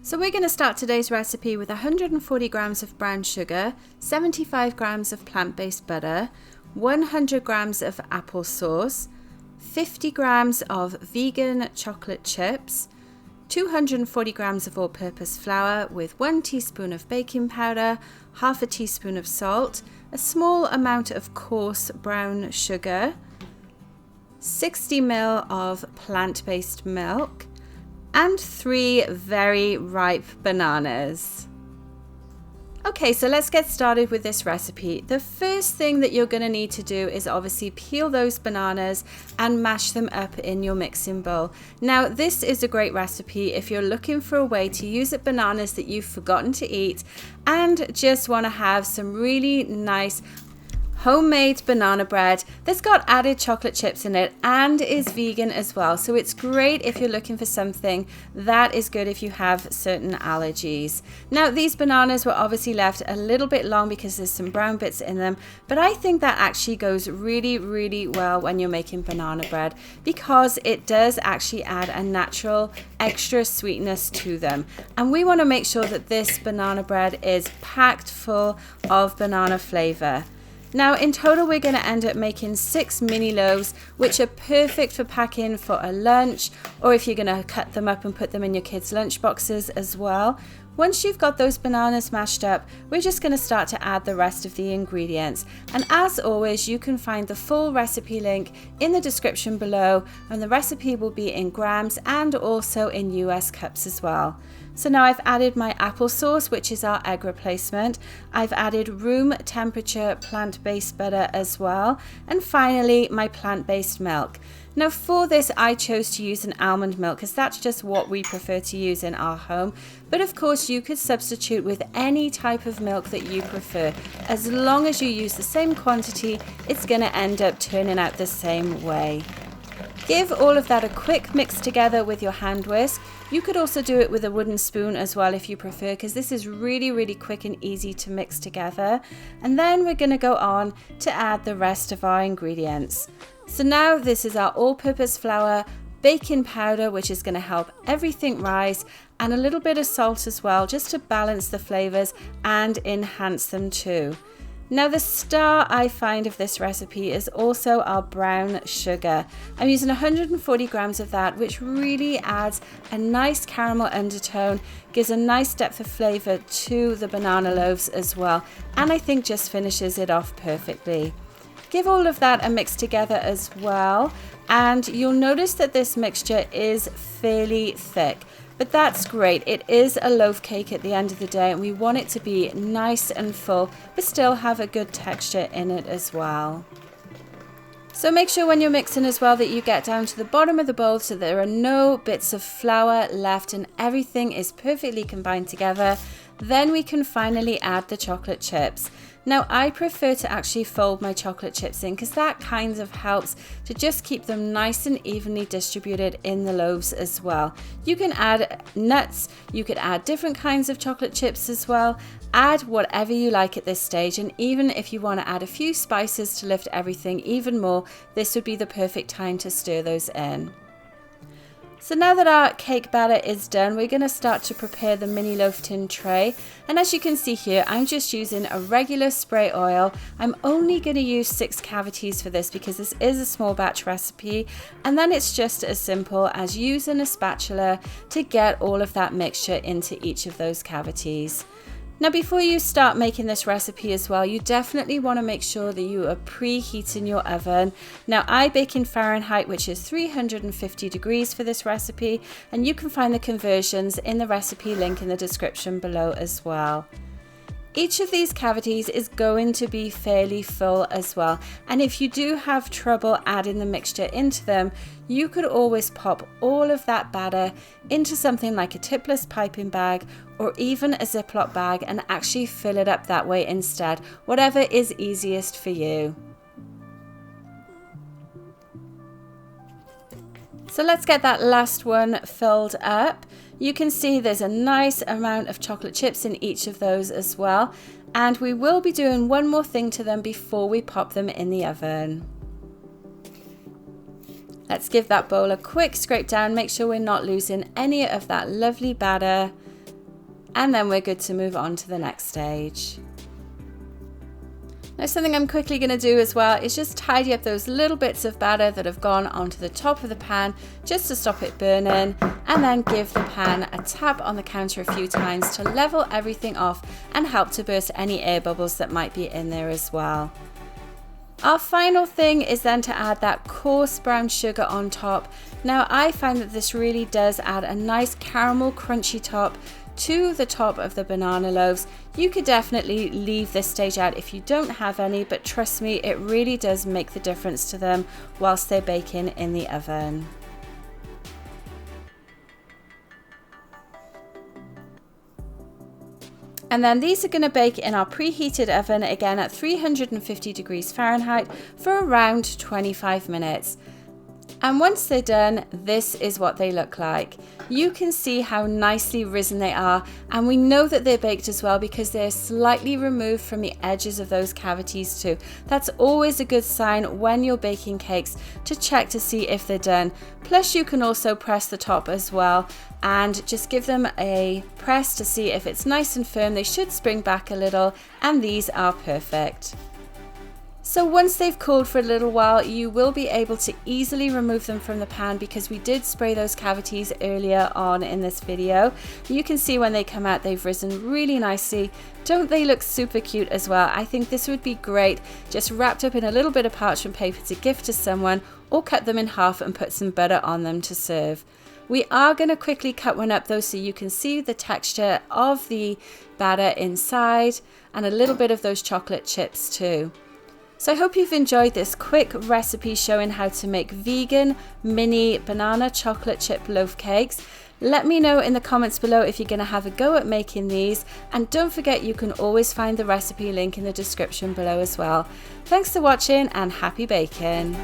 So we're going to start today's recipe with 140 grams of brown sugar, 75 grams of plant-based butter, 100 grams of applesauce, 50 grams of vegan chocolate chips, 240 grams of all-purpose flour with 1 teaspoon of baking powder, half a teaspoon of salt, a small amount of coarse brown sugar, 60 ml of plant-based milk, and 3 very ripe bananas. Okay, so let's get started with this recipe. The first thing that you're going to need to do is obviously peel those bananas and mash them up in your mixing bowl. Now, this is a great recipe if you're looking for a way to use up bananas that you've forgotten to eat and just want to have some really nice homemade banana bread that's got added chocolate chips in it and is vegan as well. So it's great if you're looking for something that is good if you have certain allergies. Now, these bananas were obviously left a little bit long because there's some brown bits in them, but I think that actually goes really well when you're making banana bread because it does actually add a natural extra sweetness to them. And we want to make sure that this banana bread is packed full of banana flavor. Now, in total, we're going to end up making 6 mini loaves, which are perfect for packing for a lunch, or if you're going to cut them up and put them in your kids' lunch boxes as well. Once you've got those bananas mashed up, we're just going to start to add the rest of the ingredients. And as always, you can find the full recipe link in the description below, and the recipe will be in grams and also in US cups as well. So now I've added my applesauce, which is our egg replacement. I've added room temperature plant-based butter as well. And finally, my plant-based milk. Now for this, I chose to use an almond milk because that's just what we prefer to use in our home. But of course, you could substitute with any type of milk that you prefer. As long as you use the same quantity, it's going to end up turning out the same way. Give all of that a quick mix together with your hand whisk. You could also do it with a wooden spoon as well if you prefer, because this is really quick and easy to mix together. And then we're going to go on to add the rest of our ingredients. So now this is our all-purpose flour, baking powder, which is going to help everything rise, and a little bit of salt as well, just to balance the flavors and enhance them too. Now, the star I find of this recipe is also our brown sugar. I'm using 140 grams of that, which really adds a nice caramel undertone, gives a nice depth of flavor to the banana loaves as well, and I think just finishes it off perfectly. Give all of that a mix together as well, and you'll notice that this mixture is fairly thick. But that's great. It is a loaf cake at the end of the day, and we want it to be nice and full, but still have a good texture in it as well. So make sure when you're mixing as well that you get down to the bottom of the bowl so there are no bits of flour left and everything is perfectly combined together. Then we can finally add the chocolate chips. Now, I prefer to actually fold my chocolate chips in because that kind of helps to just keep them nice and evenly distributed in the loaves as well. You can add nuts, you could add different kinds of chocolate chips as well. Add whatever you like at this stage, and even if you want to add a few spices to lift everything even more, this would be the perfect time to stir those in. So now that our cake batter is done, we're going to start to prepare the mini loaf tin tray. And as you can see here, I'm just using a regular spray oil. I'm only going to use 6 cavities for this because this is a small batch recipe. And then it's just as simple as using a spatula to get all of that mixture into each of those cavities. Now, before you start making this recipe as well, you definitely want to make sure that you are preheating your oven. Now, I bake in Fahrenheit, which is 350 degrees for this recipe, and you can find the conversions in the recipe link in the description below as well. Each of these cavities is going to be fairly full as well, and if you do have trouble adding the mixture into them, you could always pop all of that batter into something like a tipless piping bag or even a Ziploc bag and actually fill it up that way instead, whatever is easiest for you. So let's get that last one filled up. You can see there's a nice amount of chocolate chips in each of those as well. And we will be doing one more thing to them before we pop them in the oven. Let's give that bowl a quick scrape down, make sure we're not losing any of that lovely batter. and then we're good to move on to the next stage. Now something I'm quickly going to do as well is just tidy up those little bits of batter that have gone onto the top of the pan just to stop it burning, and then give the pan a tap on the counter a few times to level everything off and help to burst any air bubbles that might be in there as well. Our final thing is then to add that coarse brown sugar on top. Now I find that this really does add a nice caramel crunchy top to the top of the banana loaves. You could definitely leave this stage out if you don't have any, but trust me, it really does make the difference to them whilst they're baking in the oven. And then these are going to bake in our preheated oven again at 350 degrees Fahrenheit for around 25 minutes. And once they're done, this is what they look like. You can see how nicely risen they are, and we know that they're baked as well because they're slightly removed from the edges of those cavities too. That's always a good sign when you're baking cakes, to check to see if they're done. Plus you can also press the top as well and just give them a press to see if it's nice and firm. They should spring back a little, and these are perfect. So once they've cooled for a little while, you will be able to easily remove them from the pan because we did spray those cavities earlier on in this video. You can see when they come out, they've risen really nicely. Don't they look super cute as well? I think this would be great just wrapped up in a little bit of parchment paper to gift to someone, or cut them in half and put some butter on them to serve. We are going to quickly cut one up though, so you can see the texture of the batter inside and a little bit of those chocolate chips too. So I hope you've enjoyed this quick recipe showing how to make vegan mini banana chocolate chip loaf cakes. Let me know in the comments below if you're going to have a go at making these, and don't forget you can always find the recipe link in the description below as well. Thanks for watching and happy baking!